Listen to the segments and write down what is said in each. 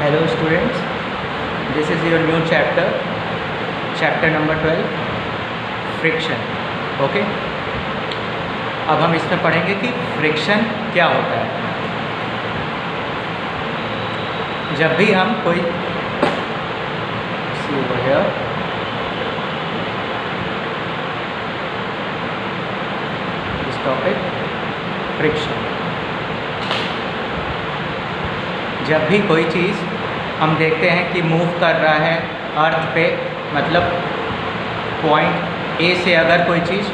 Hello students, this is your new chapter number 12, friction. Okay, अब हम इसमें पढ़ेंगे कि फ्रिक्शन क्या होता है. जब भी हम कोई इस टॉपिक फ्रिक्शन, जब भी कोई चीज़ हम देखते हैं कि मूव कर रहा है अर्थ पे, मतलब पॉइंट ए से अगर कोई चीज़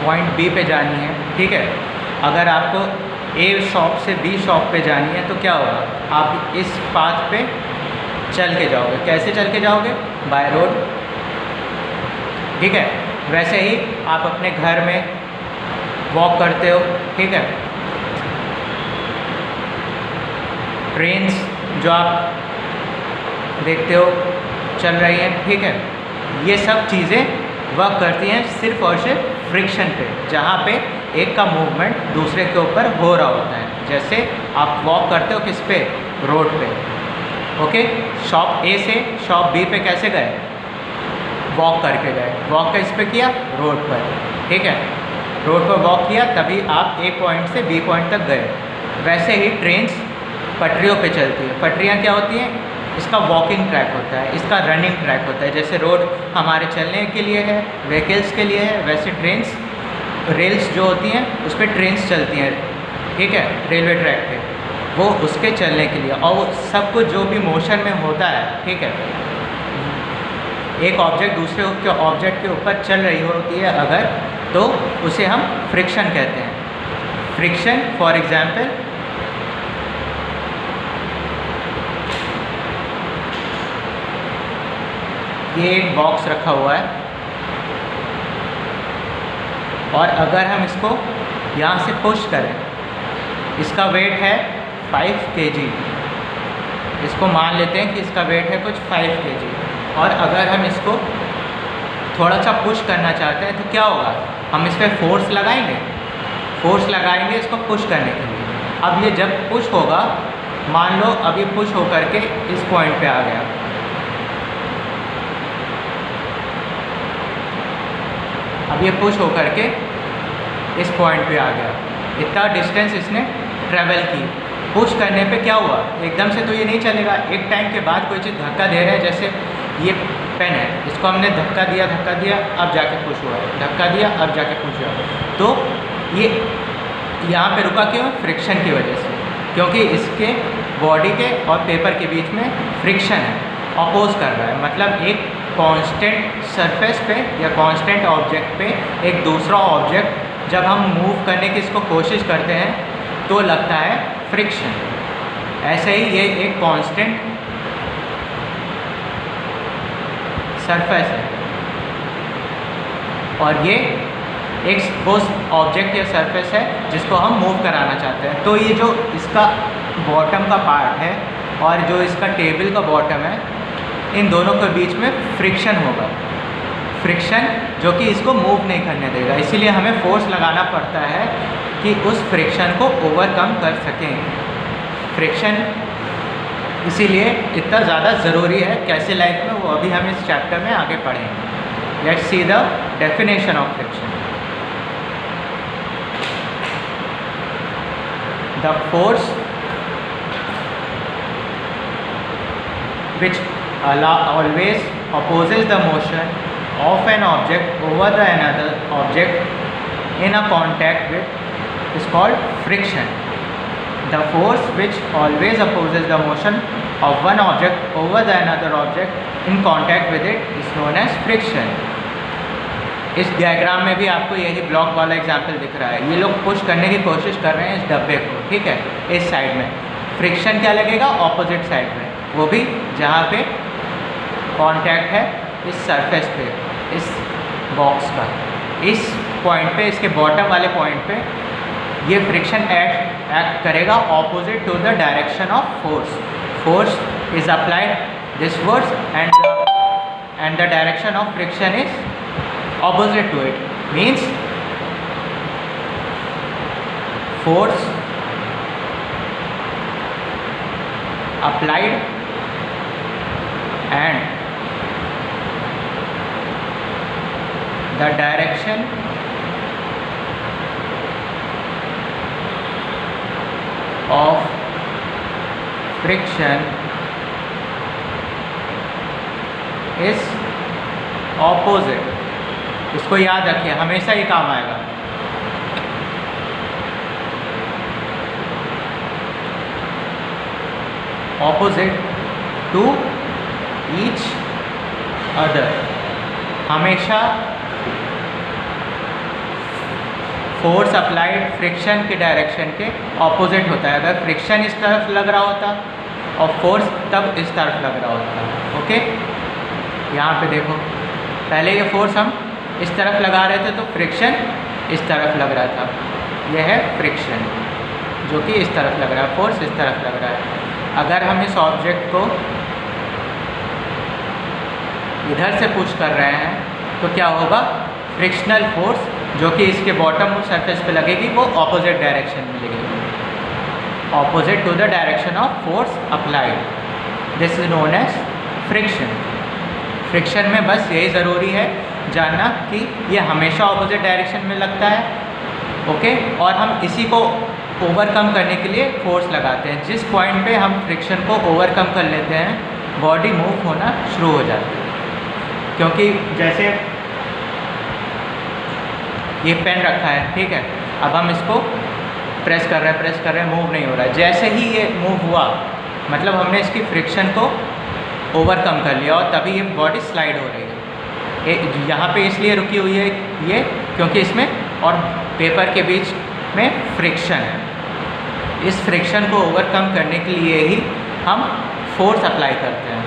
पॉइंट बी पे जानी है, ठीक है, अगर आपको ए शॉप से बी शॉप पे जानी है तो क्या होगा, आप इस पाथ पे चल के जाओगे. कैसे चल के जाओगे? By road. ठीक है, वैसे ही आप अपने घर में वॉक करते हो. ठीक है, ट्रेन्स जो आप देखते हो चल रही हैं, ठीक है, ये सब चीज़ें वर्क करती हैं सिर्फ और सिर्फ फ्रिक्शन पे, जहाँ पे एक का मूवमेंट दूसरे के ऊपर हो रहा होता है. जैसे आप वॉक करते हो किस पे? रोड पे. ओके, शॉप ए से शॉप बी पे कैसे गए? वॉक करके गए. वॉक किस पे किया? रोड पर. ठीक है, रोड पर वॉक किया, तभी आप ए पॉइंट से बी पॉइंट तक गए. वैसे ही ट्रेन्स पटरियों पे चलती है. पटरियाँ क्या होती हैं? इसका वॉकिंग ट्रैक होता है, इसका रनिंग ट्रैक होता है. जैसे रोड हमारे चलने के लिए है, व्हीकल्स के लिए है, वैसे ट्रेन्स रेल्स जो होती हैं उस पर ट्रेन्स चलती हैं. ठीक है, रेलवे ट्रैक पे, वो उसके चलने के लिए. और वो सब कुछ जो भी मोशन में होता है, ठीक है, एक ऑब्जेक्ट दूसरे के ऑब्जेक्ट के ऊपर चल रही होती है अगर, तो उसे हम फ्रिक्शन कहते हैं. फ्रिक्शन फॉर एग्जाम्पल, ये एक बॉक्स रखा हुआ है और अगर हम इसको यहाँ से पुश करें, इसका वेट है 5 kg. इसको मान लेते हैं कि इसका वेट है कुछ 5 kg, और अगर हम इसको थोड़ा सा पुश करना चाहते हैं तो क्या होगा, हम इस पर फोर्स लगाएंगे इसको पुश करने के लिए. अब ये जब पुश होगा, मान लो अब ये पुश होकर के इस पॉइंट पे आ गया, अब ये पुश होकर के इस पॉइंट पे आ गया. इतना डिस्टेंस इसने ट्रैवल की. पुश करने पे क्या हुआ, एकदम से तो ये नहीं चलेगा. एक टाइम के बाद कोई चीज़ धक्का दे रहा है, जैसे ये पेन है, इसको हमने धक्का दिया, अब जाके पुश हुआ, धक्का दिया, अब जाके पुश हुआ. तो ये यहाँ पे रुका क्यों? फ्रिक्शन की वजह से, क्योंकि इसके बॉडी के और पेपर के बीच में फ्रिक्शन है, अपोज कर रहा है. मतलब एक कांस्टेंट सरफेस पे या कांस्टेंट ऑब्जेक्ट पे एक दूसरा ऑब्जेक्ट जब हम मूव करने की इसको कोशिश करते हैं तो लगता है फ्रिक्शन. ऐसे ही ये एक कांस्टेंट सरफेस है और ये एक वो ऑब्जेक्ट या सरफेस है जिसको हम मूव कराना चाहते हैं. तो ये जो इसका बॉटम का पार्ट है और जो इसका टेबल का बॉटम है, इन दोनों के बीच में फ्रिक्शन होगा. फ्रिक्शन जो कि इसको मूव नहीं करने देगा. इसीलिए हमें फोर्स लगाना पड़ता है कि उस फ्रिक्शन को ओवरकम कर सकें. फ्रिक्शन इसीलिए इतना ज़्यादा ज़रूरी है कैसे लाइफ में, वो अभी हम इस चैप्टर में आगे पढ़ेंगे. Let's see the definition of friction. The force which always opposes the motion of an object over the another object in a contact with is called friction. The force which always opposes the motion of one object over the another object in contact with it is known as friction. इस diagram में भी आपको यही block वाला example दिख रहा है. ये लोग पुश करने की कोशिश कर रहे हैं इस डब्बे को, ठीक है, इस साइड में. फ्रिक्शन क्या लगेगा? ऑपोजिट साइड में, वो भी जहाँ पे कांटेक्ट है इस सरफेस पे, इस बॉक्स का, इस पॉइंट पे, इसके बॉटम वाले पॉइंट पे ये फ्रिक्शन एक्ट करेगा opposite to the direction of force. Force is applied thiswards and the direction of friction is opposite to it. Means force applied and the direction of friction is opposite. इसको याद रखिए, हमेशा ही काम आएगा. Opposite to each other. हमेशा force applied friction के direction के opposite होता है. अगर फ्रिक्शन इस तरफ लग रहा होता और फोर्स तब इस तरफ लग रहा होता. ओके, यहाँ पे देखो, पहले ये फोर्स हम इस तरफ लगा रहे थे तो फ्रिक्शन इस तरफ लग रहा था. यह है फ्रिक्शन जो कि इस तरफ लग रहा है, फोर्स इस तरफ लग रहा है. अगर हम इस ऑब्जेक्ट को इधर से पुश कर रहे हैं तो क्या होगा, फ्रिक्शनल फोर्स जो कि इसके बॉटम सरफेस पे लगेगी वो ऑपोजिट डायरेक्शन में लगेगी, opposite to the direction of force applied. This is known as friction. Friction में बस यही ज़रूरी है जानना कि ये हमेशा ऑपोजिट डायरेक्शन में लगता है. ओके, और हम इसी को ओवरकम करने के लिए फोर्स लगाते हैं. जिस पॉइंट पे हम फ्रिक्शन को ओवरकम कर लेते हैं बॉडी मूव होना शुरू हो जाती है. क्योंकि जैसे ये पेन रखा है, ठीक है, अब हम इसको प्रेस कर रहे हैं, मूव नहीं हो रहा है. जैसे ही ये मूव हुआ मतलब हमने इसकी फ्रिक्शन को ओवरकम कर लिया और तभी ये बॉडी स्लाइड हो रही है. यहाँ पे इसलिए रुकी हुई है ये क्योंकि इसमें और पेपर के बीच में फ्रिक्शन है. इस फ्रिक्शन को ओवरकम करने के लिए ही हम फोर्स अप्लाई करते हैं.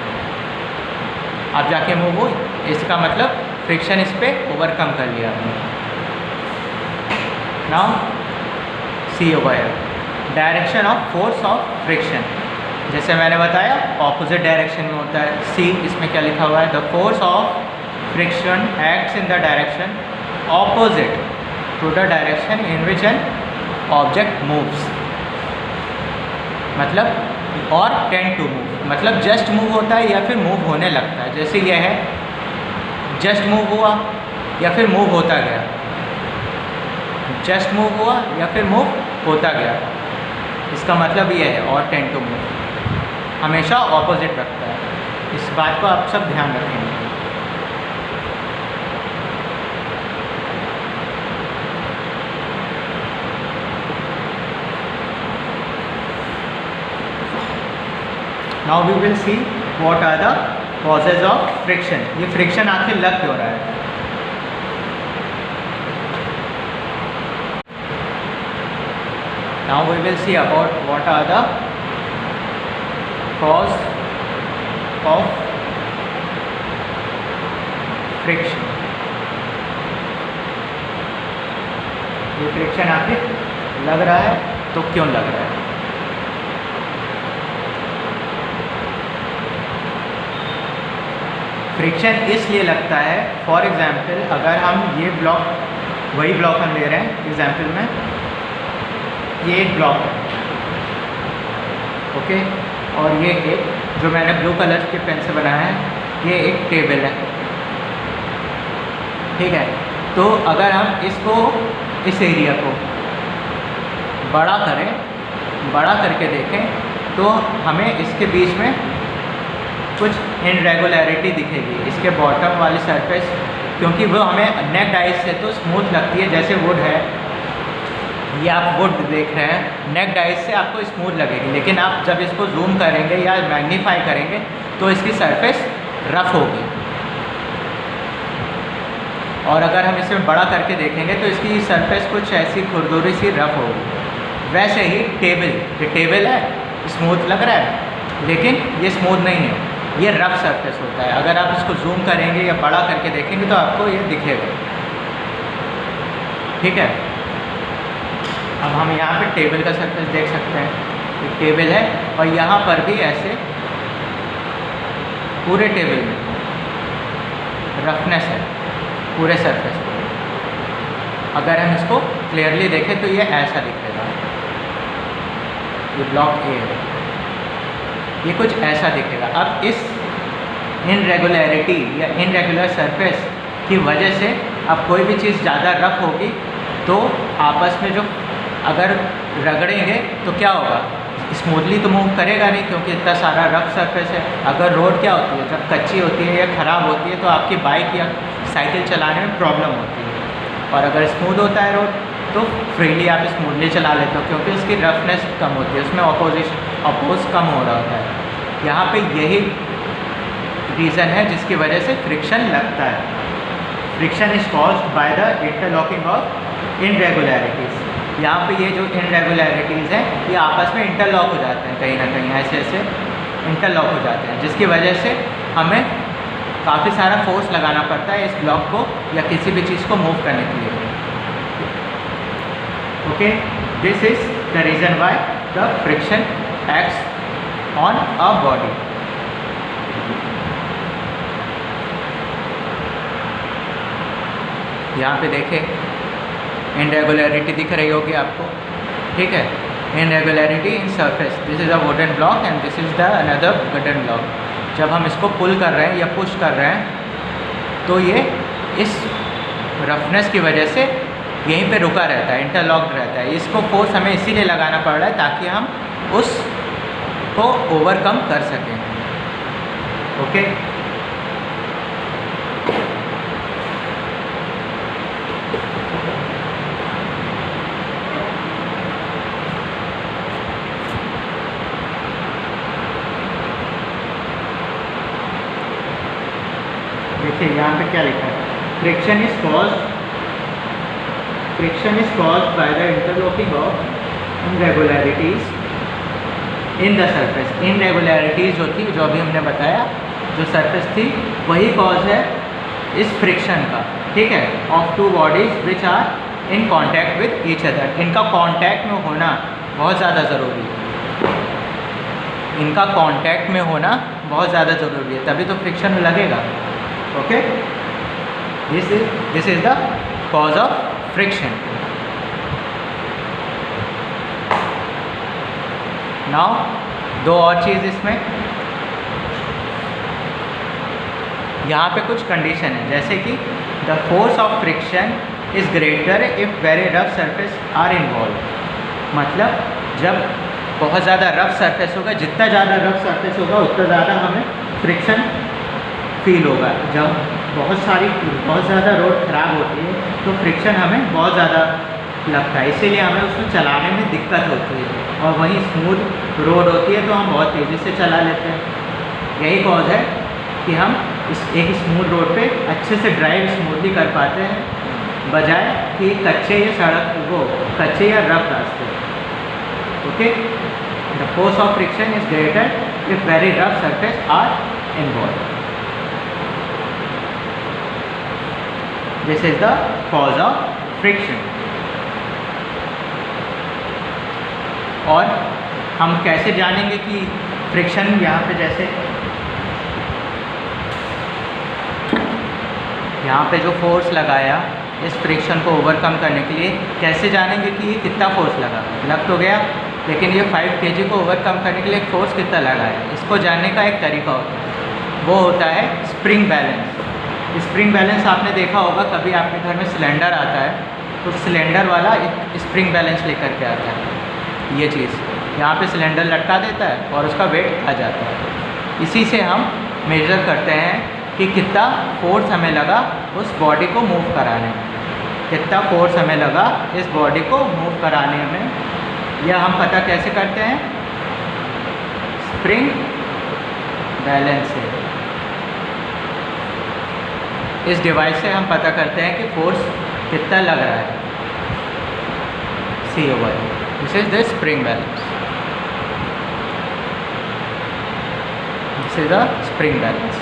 अब जाके मूव हो, इसका मतलब फ्रिक्शन इस पर ओवरकम कर लिया हमने. Now see over here, direction of force of friction. जैसे मैंने बताया ऑपोजिट डायरेक्शन में होता है. सी इसमें क्या लिखा हुआ है, the force of friction acts in the direction opposite to the direction in which an object moves. मतलब और टेंड टू मूव, मतलब जस्ट मूव होता है या फिर मूव होने लगता है. जैसे यह है, जस्ट मूव हुआ या फिर मूव होता गया, जस्ट मूव हुआ या फिर मूव होता गया. इसका मतलब यह है और टेंड टू मूव हमेशा ऑपोजिट रखता है. इस बात को आप सब ध्यान रखेंगे. Now we will see what are the causes of friction. ये फ्रिक्शन आखिर लग क्यों रहा है. Now we will see about what are the cause of friction. ये फ्रिक्शन आखिर लग रहा है तो क्यों लग रहा है. फ्रिक्शन इसलिए लगता है, फॉर एग्जांपल अगर हम ये ब्लॉक, वही ब्लॉक हम ले रहे हैं एग्जांपल में, ये एक ब्लॉक है, ओके, और ये एक जो मैंने ब्लू कलर के पेन से बनाया है ये एक टेबल है. ठीक है, तो अगर हम इसको, इस एरिया को बड़ा करें, बड़ा करके देखें तो हमें इसके बीच में कुछ इनरेगुलरिटी दिखेगी. इसके बॉटम वाली सरफेस, क्योंकि वो हमें नेक डाइस से तो स्मूथ लगती है, जैसे वुड है, ये आप वुड देख रहे हैं, नेक डाइस से आपको स्मूथ लगेगी, लेकिन आप जब इसको जूम करेंगे या मैग्नीफाई करेंगे तो इसकी सरफेस रफ होगी. और अगर हम इसे बड़ा करके देखेंगे तो इसकी सरफेस कुछ ऐसी खुरदुरी सी रफ होगी. वैसे ही टेबल, ये टेबल है, स्मूथ लग रहा है लेकिन ये स्मूथ नहीं है, ये रफ सरफेस होता है. अगर आप इसको जूम करेंगे या बड़ा करके देखेंगे तो आपको ये दिखेगा. ठीक है, अब हम यहाँ पे टेबल का सरफेस देख सकते हैं, एक टेबल है और यहाँ पर भी ऐसे पूरे टेबल में रफनेस है पूरे सरफेस पर. अगर हम इसको क्लियरली देखें तो ये ऐसा दिखेगा, ये ब्लॉक ए है, ये कुछ ऐसा दिखेगा। अब इस इनरेगुलरिटी या इनरेगुलर सरफेस की वजह से अब कोई भी चीज़ ज़्यादा रफ होगी तो आपस में जो अगर रगड़ेंगे तो क्या होगा, स्मूथली तो मूव करेगा नहीं क्योंकि इतना सारा रफ सरफेस है। अगर रोड क्या होती है, जब कच्ची होती है या ख़राब होती है तो आपकी बाइक या साइकिल चलाने में प्रॉब्लम होती है, और अगर स्मूथ होता है रोड तो फ्रीली आप स्मूथली चला लेते हो क्योंकि उसकी रफनेस कम होती है, उसमें अपोज कम हो रहा होता है। यहाँ पे यही रीज़न है जिसकी वजह से फ्रिक्शन लगता है। Friction is caused by the interlocking of irregularities. यहाँ पे ये जो इनरेगुलरिटीज़ हैं ये आपस में इंटरलॉक हो जाते हैं, कहीं ना कहीं ऐसे ऐसे इंटरलॉक हो जाते हैं, जिसकी वजह से हमें काफ़ी सारा फोर्स लगाना पड़ता है इस ब्लॉक को या किसी भी चीज़ को मूव करने के लिए। Okay, this is the reason why the friction acts on a body. यहाँ पे देखें इनरेगुलरिटी दिख रही होगी आपको, ठीक है, irregularity in surface, this is a wooden block and this is the another wooden block. जब हम इसको पुल कर रहे हैं या पुश कर रहे हैं तो ये इस रफनेस की वजह से यहीं पे रुका रहता है, इंटरलॉक्ड रहता है। इसको फोर्स हमें इसीलिए लगाना पड़ रहा है ताकि हम उस को ओवरकम कर सकें। ओके, देखिए यहाँ पे क्या लिखा है, friction is caused by the interlocking of irregularities in the surface. Irregularities जो थी, जो अभी हमने बताया, जो सरफेस थी वही कॉज है इस फ्रिक्शन का, ठीक है, of two bodies which are in contact with each other. इनका कॉन्टैक्ट में होना बहुत ज़्यादा ज़रूरी है, इनका कॉन्टैक्ट में होना बहुत ज़्यादा ज़रूरी है, तभी तो फ्रिक्शन लगेगा। Okay, this is the cause of friction. Now दो और चीज़ इसमें, यहाँ पे कुछ कंडीशन है, जैसे कि the force of friction is greater if very rough surface are involve. मतलब जब बहुत ज़्यादा रफ सरफेस होगा, जितना ज़्यादा रफ सरफेस होगा उतना ज़्यादा हमें फ्रिक्शन फील होगा। जब बहुत ज़्यादा रोड ख़राब होती है तो फ्रिक्शन हमें बहुत ज़्यादा लगता है, इसीलिए हमें उसको चलाने में दिक्कत होती है। और वहीं स्मूथ रोड होती है तो हम बहुत तेज़ी से चला लेते हैं। यही कॉज है कि हम एक स्मूथ रोड पे अच्छे से ड्राइव स्मूथली कर पाते हैं, बजाय कि कच्चे या रफ रास्ते। Okay, the force of friction is greater if very rough surface are involve. This is the cause of friction. और हम कैसे जानेंगे कि फ्रिक्शन, यहाँ पे जैसे यहाँ पे जो फोर्स लगाया इस फ्रिक्शन को ओवरकम करने के लिए, कैसे जानेंगे कि ये कितना फोर्स लग तो गया, लेकिन ये 5 kg को ओवरकम करने के लिए फोर्स कितना लगा है, इसको जानने का एक तरीका होता है, वो होता है स्प्रिंग बैलेंस। स्प्रिंग बैलेंस आपने देखा होगा, कभी आपके घर में सिलेंडर आता है तो सिलेंडर वाला एक स्प्रिंग बैलेंस लेकर के आता है। ये चीज़ यहाँ पे सिलेंडर लटका देता है और उसका वेट आ जाता है। इसी से हम मेज़र करते हैं कि कितना फोर्स हमें लगा उस बॉडी को मूव कराने में, कितना फोर्स हमें लगा इस बॉडी को मूव कराने में। यह हम पता कैसे करते हैं, स्प्रिंग बैलेंस से। इस डिवाइस से हम पता करते हैं कि फोर्स कितना लग रहा है, COI। This is the spring balance, this is the spring balance.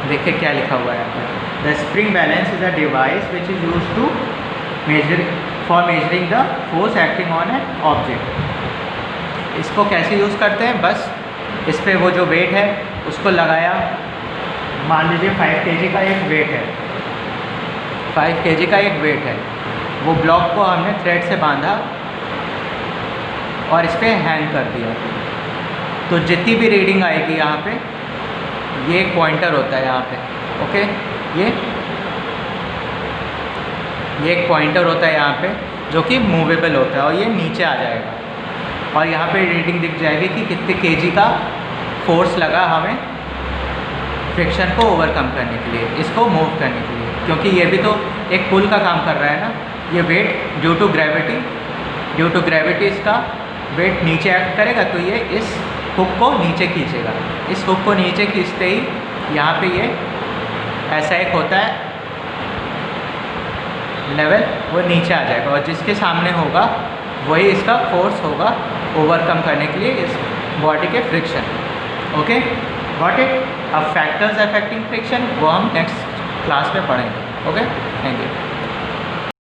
देखिए क्या लिखा हुआ है यहाँ पर, the spring balance is a device which is use to measuring the force acting on an object. इसको कैसे यूज़ करते हैं, बस इस पर वो जो वेट है उसको लगाया, मान लीजिए 5 kg का एक वेट है, 5 kg का एक वेट है, वो ब्लॉक को हमने थ्रेड से बांधा और इस पर हैंग कर दिया। तो जितनी भी रीडिंग आएगी यहाँ पे, ये एक पॉइंटर होता है यहाँ पे, ओके, ये एक पॉइंटर होता है यहाँ पे जो कि मूवेबल होता है, और ये नीचे आ जाएगा और यहाँ पे रीडिंग दिख जाएगी कि कितने केजी का फोर्स लगा हमें फ्रिक्शन को ओवरकम करने के लिए, इसको मूव करने के लिए, क्योंकि ये भी तो एक पुल का काम कर रहा है ना। ये वेट ड्यू टू ग्रेविटी इसका वेट नीचे एक्ट करेगा, तो ये इस हुक को नीचे खींचेगा। इस हुक को नीचे खींचते ही यहाँ पे ये ऐसा एक होता है लेवल, वो नीचे आ जाएगा, और जिसके सामने होगा वही इसका फोर्स होगा ओवरकम करने के लिए इस बॉडी के फ्रिक्शन। Okay, got it. अब फैक्टर्स अफेक्टिंग फ्रिक्शन वो हम नेक्स्ट क्लास में पढ़ेंगे। Okay, thank you.